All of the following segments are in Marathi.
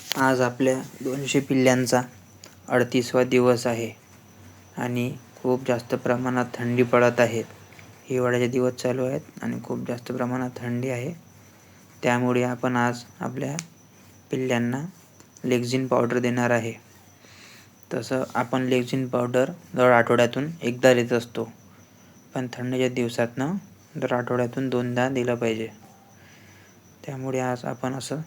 आज आपल्या 200 पिल्ल्यांचा 38वा दिवस आहे आणि खूप जास्त प्रमाणात थंडी पडत आहे. हिवाळ्याचे दिवस चालू आहेत आणि खूप जास्त प्रमाणात थंडी आहे. त्यामुळे आपण आज आपल्या पिल्ल्यांना लेक्झिन पावडर देणार आहे. तसं आपण लेक्झिन पावडर दर आठवड्यातून एकदा देत असतो, पण थंडीच्या दिवसातनं दर आठवड्यातून 2दा दिलं पाहिजे. त्यामुळे आज आपण असं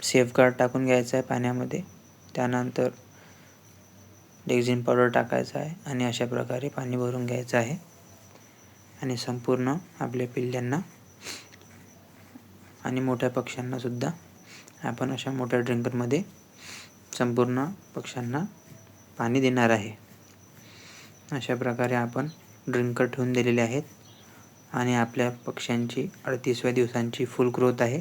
सेफगार्ड टाकून घ्यायचं आहे पाण्यामध्ये. त्यानंतर लेक्झिन पावडर टाकायचं आहे आणि अशा प्रकारे पाणी भरून घ्यायचं आहे आणि संपूर्ण आपल्या पिल्ल्यांना आणि मोठ्या पक्ष्यांनासुद्धा आपण अशा मोठ्या ड्रिंकरमध्ये संपूर्ण पक्ष्यांना पाणी देणार आहे. अशा प्रकारे आपण ड्रिंकर ठेवून दिलेले आहेत आणि आपल्या पक्ष्यांची 38व्या दिवसांची फुल ग्रोथ आहे.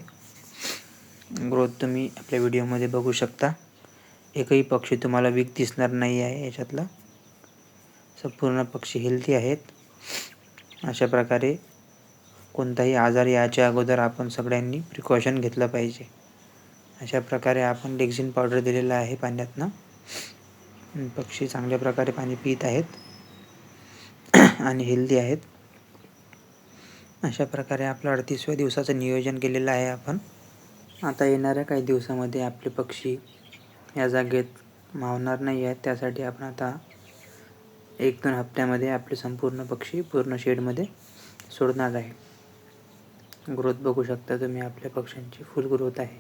ग्रोथ तुम्ही आपल्या व्हिडिओमध्ये बघू शकता. एकही पक्षी तुम्हाला वीक दिसणार नाही आहे. याच्यातला संपूर्ण पक्षी हेल्थी आहेत. अशा प्रकारे कोणताही आजार याच्या अगोदर आपण सगळ्यांनी प्रिकॉशन घेतलं पाहिजे. अशा प्रकारे आपण लेक्झिन पावडर दिलेलं आहे पाण्यातनं. पक्षी चांगल्या प्रकारे पाणी पित आहेत आणि हेल्दी आहेत. अशा प्रकारे आपलं 38व्या दिवसाचं नियोजन केलेलं आहे आपण. आता येणाऱ्या काही दिवसामध्ये आपले पक्षी या जागेत मावणार नाही आहेत. त्यासाठी आपण आता 1-2 हप्त्यामध्ये आपले संपूर्ण पक्षी पूर्ण शेडमध्ये सोडणार आहे. ग्रोथ बघू शकता तुम्ही, आपल्या पक्ष्यांची फुल ग्रोथ आहे.